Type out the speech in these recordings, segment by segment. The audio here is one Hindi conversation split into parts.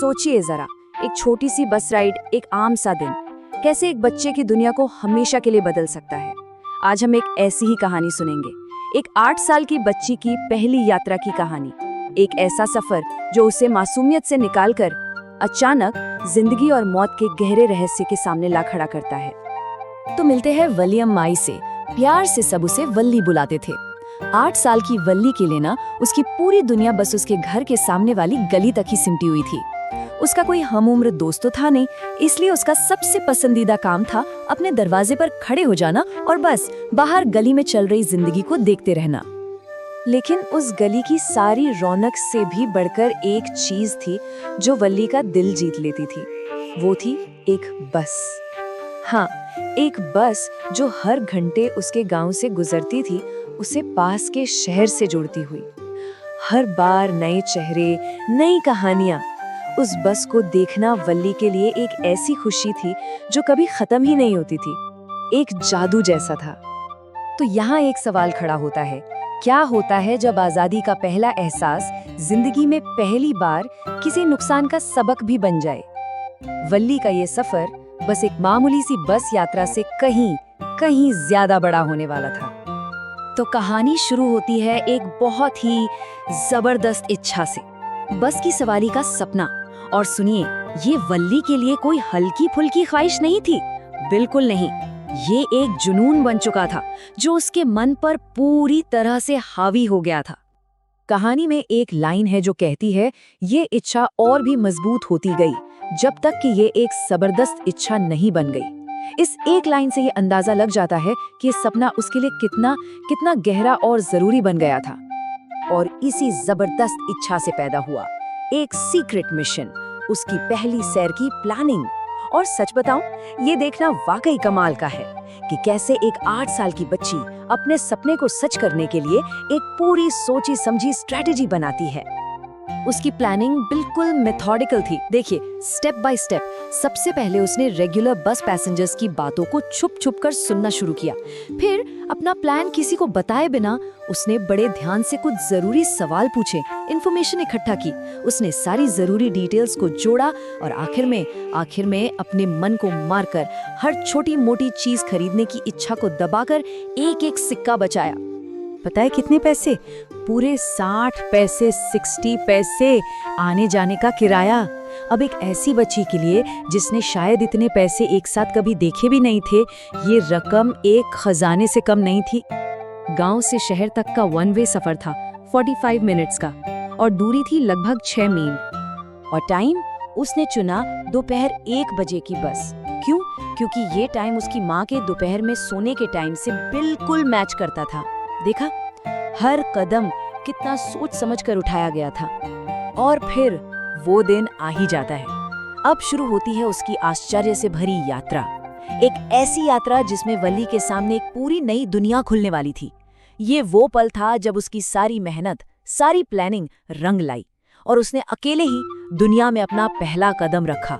सोचिए जरा, एक छोटी सी बस राइड, एक आम सा दिन, कैसे एक बच्चे की दुनिया को हमेशा के लिए बदल सकता है। आज हम एक ऐसी ही कहानी सुनेंगे, एक 8 साल की बच्ची की पहली यात्रा की कहानी। एक ऐसा सफर जो उसे मासूमियत से निकालकर अचानक जिंदगी और मौत के गहरे रहस्य के सामने ला खड़ा करता है। तो मिलते हैं विलियम माई से। प्यार से सब उसे वल्ली बुलाते थे। 8 साल की वल्ली के लिए ना उसकी पूरी दुनिया बस उसके घर के सामने वाली गली तक ही सिमटी हुई थी। उसका कोई हमउम्र दोस्त तो था नहीं, इसलिए उसका सबसे पसंदीदा काम था अपने दरवाजे पर खड़े हो जाना और बस बाहर गली में चल रही जिंदगी को देखते रहना। लेकिन उस गली की सारी रौनक से भी बढ़कर एक चीज थी जो वल्ली का दिल जीत लेती थी। वो थी एक बस। हाँ, एक बस जो हर घंटे उसके गांव से गुजरती थी, उसे पास के शहर से जोड़ती हुई। हर बार नए चेहरे, नई कहानियां। उस बस को देखना वल्ली के लिए एक ऐसी खुशी थी जो कभी खत्म ही नहीं होती थी, एक जादू जैसा था। तो यहाँ एक सवाल खड़ा होता है, क्या होता है जब आजादी का पहला एहसास जिंदगी में पहली बार किसी नुकसान का सबक भी बन जाए। वल्ली का ये सफर बस एक मामूली सी बस यात्रा से कहीं कहीं ज्यादा बड़ा होने वाला था। तो कहानी शुरू होती है एक बहुत ही जबरदस्त इच्छा से, बस की सवारी का सपना। और सुनिए, ये वल्ली के लिए कोई हल्की फुल्की ख्वाहिश नहीं थी, बिल्कुल नहीं। ये एक जुनून बन चुका था जो उसके मन पर पूरी तरह से हावी हो गया था। कहानी में एक लाइन है जो कहती है, ये इच्छा और भी मजबूत होती गई जब तक कि ये एक जबरदस्त इच्छा नहीं बन गई। इस एक लाइन से ये अंदाजा लग जाता है कि ये सपना उसके लिए कितना कितना गहरा और जरूरी बन गया था। और इसी जबरदस्त इच्छा से पैदा हुआ एक सीक्रेट मिशन, उसकी पहली सैर की प्लानिंग। और सच बताऊं, ये देखना वाकई कमाल का है कि कैसे एक 8 साल की बच्ची अपने सपने को सच करने के लिए एक पूरी सोची समझी स्ट्रेटेजी बनाती है। उसकी प्लानिंग बिल्कुल मेथोडिकल थी। देखिए, स्टेप बाय स्टेप। सबसे पहले उसने रेगुलर बस पैसेंजर्स की बातों को छुप छुप कर सुनना शुरू किया। फिर अपना प्लान किसी को बताए बिना उसने बड़े ध्यान से कुछ जरूरी सवाल पूछे, इन्फॉर्मेशन इकट्ठा की। उसने सारी जरूरी डिटेल्स को जोड़ा और आखिर में अपने मन को मारकर हर छोटी मोटी चीज खरीदने की इच्छा को दबाकर एक एक सिक्का बचाया। पता है कितने पैसे? पूरे 60 पैसे, 60 पैसे आने जाने का किराया। अब एक ऐसी बच्ची के लिए जिसने शायद इतने पैसे एक साथ कभी देखे भी नहीं थे, ये रकम एक खजाने से कम नहीं थी। गांव से शहर तक का 1 वे सफर था, 45 मिनट्स का, और दूरी थी लगभग 6 मील। और टाइम उसने चुना दोपहर 1 बजे की बस। क्यों? क्योंकि ये टाइम उसकी माँ के दोपहर में सोने के टाइम से बिल्कुल मैच करता था। देखा, हर कदम कितना सोच समझकर उठाया गया था। और फिर वो दिन आ ही जाता है। अब शुरू होती है उसकी आश्चर्य से भरी यात्रा, एक ऐसी यात्रा जिसमें वल्ली के सामने एक पूरी नई दुनिया खुलने वाली थी। ये वो पल था जब उसकी सारी मेहनत, सारी प्लानिंग रंग लाई और उसने अकेले ही दुनिया में अपना पहला कदम रखा।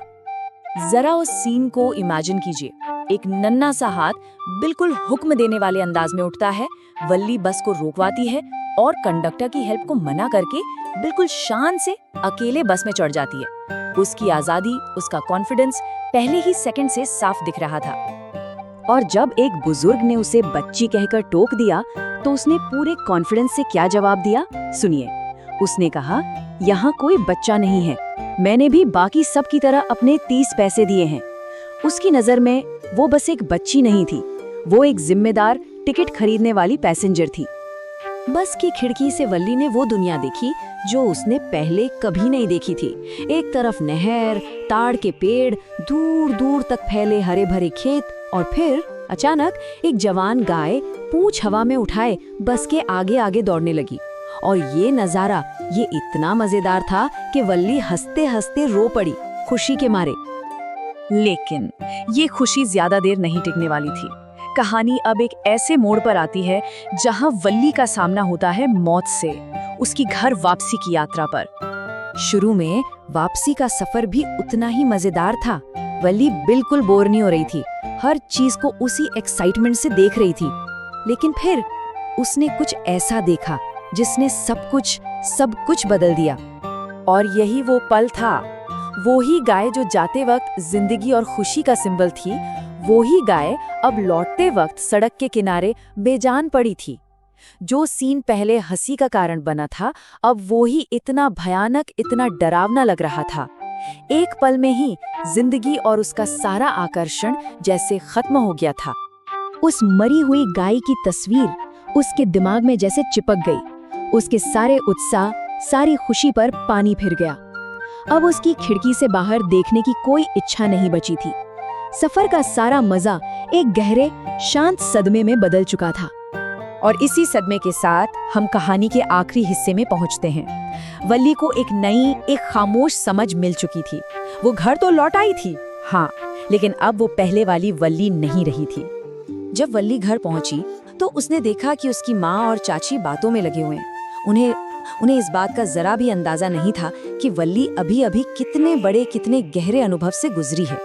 जरा उस सीन को इमेजिन कीजिए। एक नन्हा सा हाथ बिल्कुल हुक्म देने वाले अंदाज में उठता है। वल्ली बस को रोकवाती है और कंडक्टर की हेल्प को मना करके बिल्कुल शान से अकेले बस में चढ़ जाती है। उसकी आजादी, उसका कॉन्फिडेंस पहले ही सेकंड से साफ दिख रहा था। और जब एक बुजुर्ग ने उसे बच्ची कहकर टोक दिया तो उसने पूरे कॉन्फिडेंस से क्या जवाब दिया, सुनिए। उसने कहा, यहाँ कोई बच्चा नहीं है, मैंने भी बाकी सब की तरह अपने 30 पैसे दिए हैं। उसकी नजर में वो बस एक बच्ची नहीं थी, वो एक जिम्मेदार टिकट खरीदने वाली पैसेंजर थी। बस की खिड़की से वल्ली ने वो दुनिया देखी जो उसने पहले कभी नहीं देखी थी। एक तरफ नहर, ताड़ के पेड़, दूर दूर तक फैले हरे भरे खेत, और फिर अचानक एक जवान गाय पूंछ हवा में उठाए बस के आगे आगे दौड़ने लगी। और ये नजारा ये इतना मजेदार था कि वल्ली हंसते हंसते रो पड़ी खुशी के मारे। लेकिन ये खुशी ज्यादा देर नहीं टिकने वाली थी। कहानी अब एक ऐसे मोड़ पर आती है जहां वल्ली का सामना होता है मौत से, उसकी घर वापसी की यात्रा पर। शुरू में वापसी का सफर भी उतना ही मजेदार था। वल्ली बिल्कुल बोर नहीं हो रही थी, हर चीज को उसी एक्साइटमेंट से देख रही थी। लेकिन फिर उसने कुछ ऐसा देखा जिसने सब कुछ बदल दिया। और यही वो पल था। वो ही गाय जो जाते वक्त जिंदगी और खुशी का सिंबल थी, वो ही गाय अब लौटते वक्त सड़क के किनारे बेजान पड़ी थी। जो सीन पहले हंसी का कारण बना था, अब वो ही इतना भयानक, इतना डरावना लग रहा था। एक पल में ही जिंदगी और उसका सारा आकर्षण जैसे खत्म हो गया था। उस मरी हुई गाय की तस्वीर उसके दिमाग में जैसे चिपक गई। उसके सारे उत्साह, सारी खुशी पर पानी फिर गया। अब उसकी खिड़की से बाहर देखने की कोई इच्छा नहीं बची थी। सफर का सारा मजा एक गहरे, शांत सदमे में बदल चुका था। और इसी सदमे के साथ हम कहानी के आखिरी हिस्से में पहुंचते हैं। वल्ली को एक नई, एक खामोश समझ मिल चुकी थी। वो घर तो लौट आई थी, हाँ, लेकिन अब वो पहले वाली वल्ली नहीं रही थी। जब वल्ली घर पहुंची तो उसने देखा कि उसकी माँ और चाची बातों में लगे हुए हैं। उन्हें इस बात का जरा भी अंदाजा नहीं था कि वल्ली अभी अभी कितने बड़े, कितने गहरे अनुभव से गुजरी है।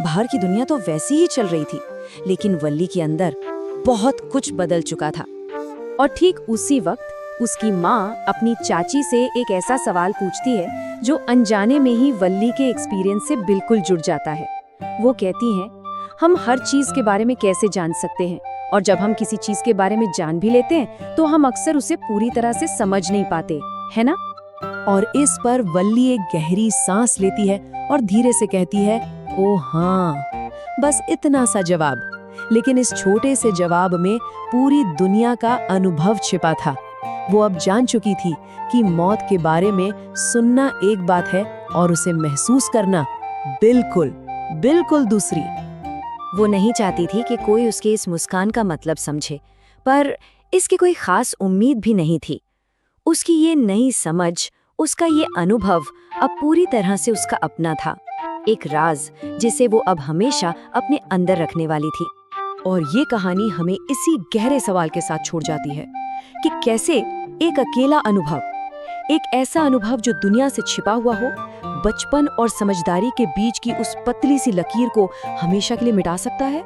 बाहर की दुनिया तो वैसी ही चल रही थी, लेकिन वल्ली के अंदर बहुत कुछ बदल चुका था। और ठीक उसी वक्त उसकी माँ अपनी चाची से एक ऐसा सवाल पूछती है जो अनजाने में ही वल्ली के एक्सपीरियंस से बिल्कुल जुड़ जाता है। वो कहती हैं, हम हर चीज के बारे में कैसे जान सकते हैं, और जब हम किसी चीज के बारे में जान भी लेते हैं तो हम अक्सर उसे पूरी तरह से समझ नहीं पाते, है ना? और इस पर वल्ली एक गहरी सांस लेती है और धीरे से कहती है, ओ हाँ, बस इतना सा जवाब। लेकिन इस छोटे से जवाब में पूरी दुनिया का अनुभव छिपा था। वो अब जान चुकी थी कि मौत के बारे में सुनना एक बात है और उसे महसूस करना बिल्कुल दूसरी। वो नहीं चाहती थी कि कोई उसके इस मुस्कान का मतलब समझे, पर इसकी कोई खास उम्मीद भी नहीं थी। उसकी ये नई समझ, उसका ये अनुभव अब पूरी तरह से उसका अपना था, एक राज जिसे वो अब हमेशा अपने अंदर रखने वाली थी। और ये कहानी हमें इसी गहरे सवाल के साथ छोड़ जाती है कि कैसे एक अकेला अनुभव, एक ऐसा अनुभव जो दुनिया से छिपा हुआ हो, बचपन और समझदारी के बीच की उस पतली सी लकीर को हमेशा के लिए मिटा सकता है।